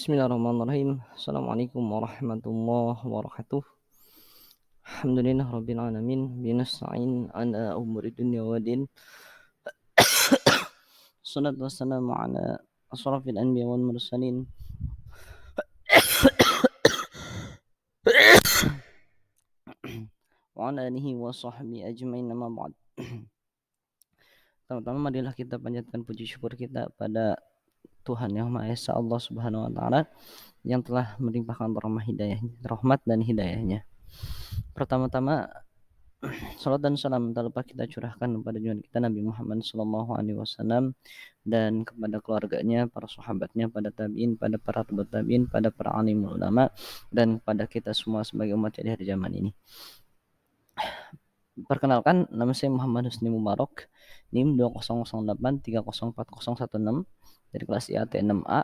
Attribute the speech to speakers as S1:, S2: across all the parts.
S1: Bismillahirrahmanirrahim. Assalamualaikum warahmatullahi wabarakatuh. Alhamdulillah rabbil alamin. Binasta'in ala umuri dunya waddin. Salatu wassalamu ala asrafil anbiya wal mursalin. Wa ala alihi wa sahbihi ajmain, amma ba'd. Pertama-tama marilah kita panjatkan puji syukur kita pada Tuhan Yang Maha Esa, Allah Subhanahu wa taala, yang telah melimpahkan rahmat dan hidayahnya. Pertama-tama salat dan salam tak lupa kita curahkan kepada junjungan kita Nabi Muhammad SAW dan kepada keluarganya, para sahabatnya, pada tabiin, pada para tabi'in tabiin, pada para alim ulama, dan pada kita semua sebagai umat di hari zaman ini. Perkenalkan, nama saya Muhammad Husni Mubarak, NIM 2008304016 dari kelas IAT 6A.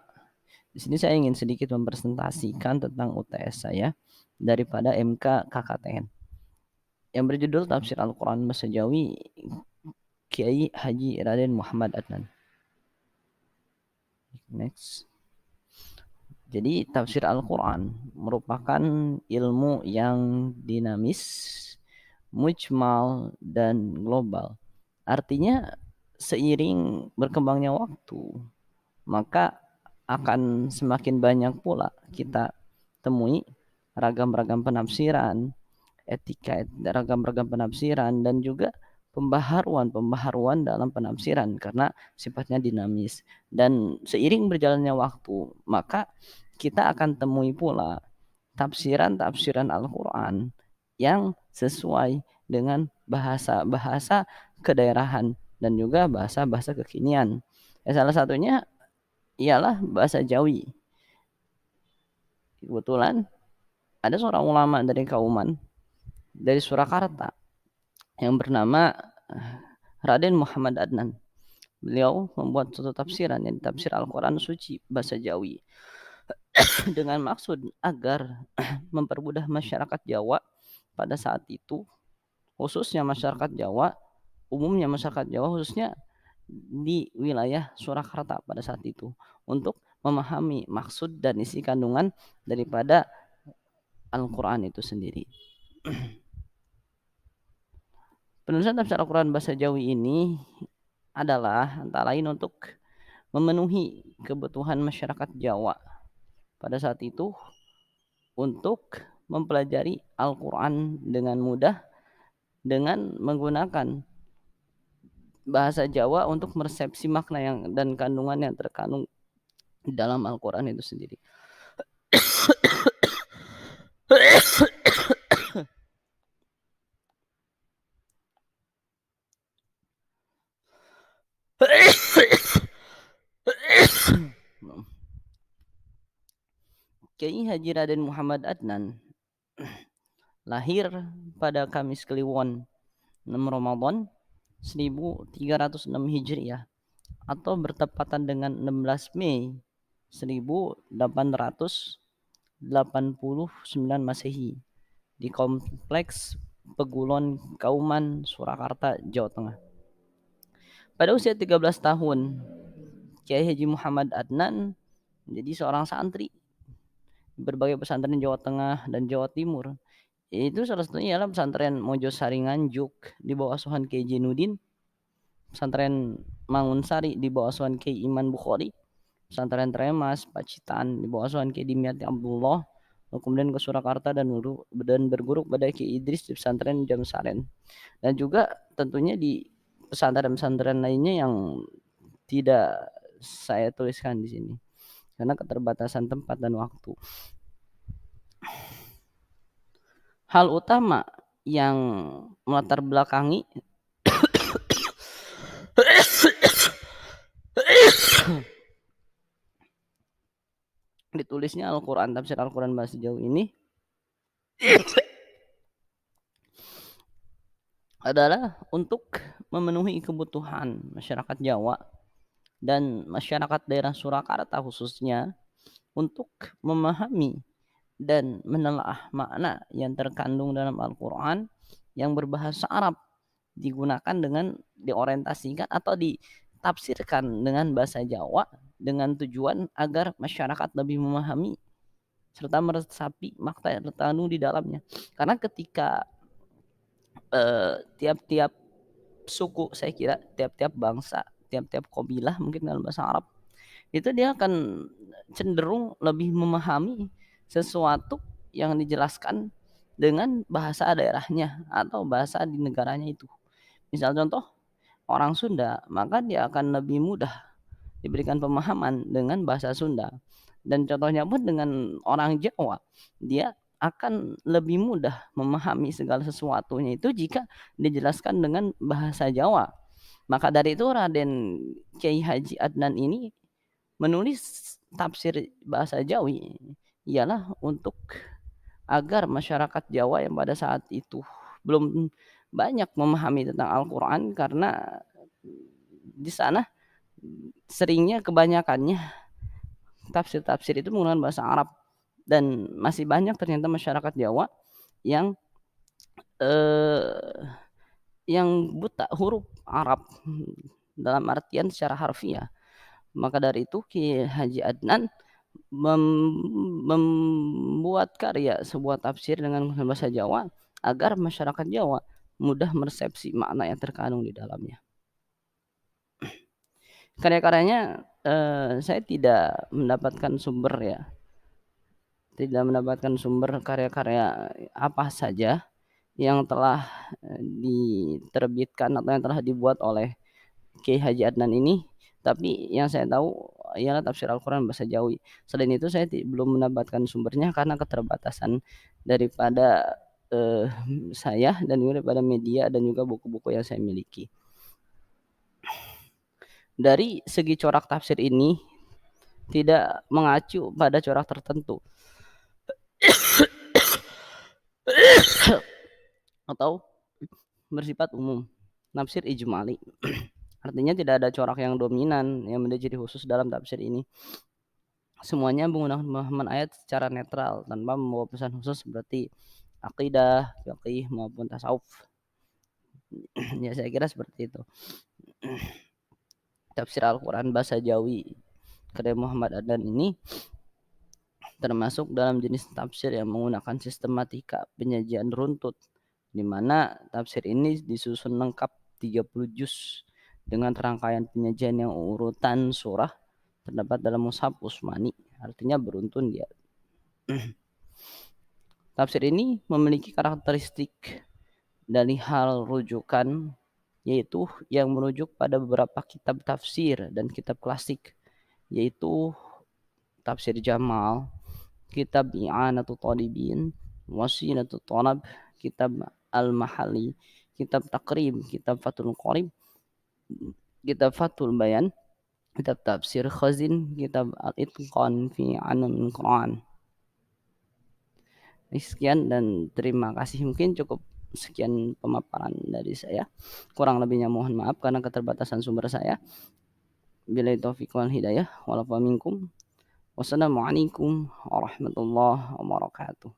S1: Di sini saya ingin sedikit mempresentasikan tentang UTS saya daripada MK KKTN yang berjudul Tafsir Al-Quran Bahasa Jawi Kiai Haji Raden Muhammad Adnan. Next. Jadi tafsir Al-Quran merupakan ilmu yang dinamis, mujmal, dan global. Artinya seiring berkembangnya waktu, maka akan semakin banyak pula kita temui ragam-ragam penafsiran, ragam-ragam penafsiran, dan juga pembaharuan dalam penafsiran karena sifatnya dinamis. Dan seiring berjalannya waktu, maka kita akan temui pula tafsiran-tafsiran Al-Quran yang sesuai dengan bahasa-bahasa kedaerahan dan juga bahasa-bahasa kekinian. Salah satunya ialah bahasa Jawi. Kebetulan ada seorang ulama dari Kauman, dari Surakarta, yang bernama Raden Muhammad Adnan. Beliau membuat suatu tafsiran, yang tafsir Al-Quran suci bahasa Jawi dengan maksud agar mempermudah masyarakat Jawa pada saat itu, khususnya masyarakat Jawa, umumnya masyarakat Jawa khususnya di wilayah Surakarta pada saat itu, untuk memahami maksud dan isi kandungan daripada Al-Quran itu sendiri. Penulisan tafsir Al-Quran bahasa Jawi ini adalah antara lain untuk memenuhi kebutuhan masyarakat Jawa pada saat itu untuk mempelajari Al-Quran dengan mudah dengan menggunakan bahasa Jawa untuk meresepsi makna yang dan kandungan yang terkandung dalam Al-Quran itu sendiri. Kiai Haji Raden Muhammad Adnan lahir pada Kamis Kliwon 6 Ramadan 1306 Hijriah atau bertepatan dengan 16 Mei 1889 Masehi di Kompleks Pegulon Kauman, Surakarta, Jawa Tengah. Pada usia 13 tahun, Kiai Haji Muhammad Adnan menjadi seorang santri di berbagai pesantren Jawa Tengah dan Jawa Timur. Itu salah satunya ialah pesantren Mojosari Nganjuk di bawah asuhan Kiai Jainuddin, pesantren Mangunsari di bawah asuhan Kiai Iman Bukhari, pesantren Tremas Pacitan di bawah asuhan Kiai Dimyati Abdullah, kemudian ke Surakarta dan berguru pada Kiai Idris di pesantren Jamsaren, dan juga tentunya di pesantren-pesantren lainnya yang tidak saya tuliskan di sini karena keterbatasan tempat dan waktu. Hal utama yang melatar belakangi ditulisnya Al-Quran, tafsir Al-Quran bahasa Jawa ini adalah untuk memenuhi kebutuhan masyarakat Jawa dan masyarakat daerah Surakarta khususnya untuk memahami dan menelaah makna yang terkandung dalam Al-Quran yang berbahasa Arab, digunakan dengan diorientasikan atau ditafsirkan dengan bahasa Jawa dengan tujuan agar masyarakat lebih memahami serta meresapi makna yang terkandung di dalamnya. Karena ketika tiap-tiap suku, saya kira tiap-tiap bangsa, tiap-tiap kabilah mungkin dalam bahasa Arab, itu dia akan cenderung lebih memahami sesuatu yang dijelaskan dengan bahasa daerahnya atau bahasa di negaranya itu. Misal contoh, orang Sunda, maka dia akan lebih mudah diberikan pemahaman dengan bahasa Sunda. Dan contohnya pun dengan orang Jawa, dia akan lebih mudah memahami segala sesuatunya itu jika dijelaskan dengan bahasa Jawa. Maka dari itu Raden Kiai Haji Adnan ini menulis tafsir bahasa Jawi ialah untuk agar masyarakat Jawa yang pada saat itu belum banyak memahami tentang Al-Quran karena di sana seringnya kebanyakannya tafsir-tafsir itu menggunakan bahasa Arab dan masih banyak ternyata masyarakat Jawa yang eh, yang buta huruf Arab dalam artian secara harfiah. Maka dari itu Ki Haji Adnan membuat karya sebuah tafsir dengan bahasa Jawa agar masyarakat Jawa mudah meresepsi makna yang terkandung di dalamnya. Karya-karyanya saya tidak mendapatkan sumber ya, tidak mendapatkan sumber karya-karya apa saja yang telah diterbitkan atau yang telah dibuat oleh Kiai Haji Adnan ini, tapi yang saya tahu ialah tafsir Al-Quran bahasa Jawi. Selain itu saya belum mendapatkan sumbernya karena keterbatasan daripada saya dan juga daripada media dan juga buku-buku yang saya miliki. Dari segi corak tafsir ini tidak mengacu pada corak tertentu atau bersifat umum. Tafsir ijmali. Artinya tidak ada corak yang dominan yang menjadi ciri khusus dalam tafsir ini. Semuanya menggunakan pemahaman ayat secara netral tanpa membawa pesan khusus seperti akidah, fiqih maupun tasawuf. Ya saya kira seperti itu. Tafsir Al-Quran bahasa Jawi karya Muhammad Adnan ini termasuk dalam jenis tafsir yang menggunakan sistematika penyajian runtut, di mana tafsir ini disusun lengkap 30 juz dengan rangkaian penyajian yang urutan surah terdapat dalam mushaf Utsmani, artinya beruntun dia. Tafsir ini memiliki karakteristik dari hal rujukan, yaitu yang merujuk pada beberapa kitab tafsir dan kitab klasik, yaitu tafsir Jamal, kitab I'anatul Talibin, Wasilatul Talab, kitab Al-Mahalli, kitab Taqrib, kitab Fathul Qorib, kitab Fathul Bayan, kitab Tafsir Khazin, kitab Al-Itqan fi Anul Quran. Sekian dan terima kasih. Mungkin cukup sekian pemaparan dari saya. Kurang lebihnya mohon maaf karena keterbatasan sumber saya. Billahi taufiq wal hidayah. Walafu minkum. Wassalamualaikum warahmatullahi wabarakatuh.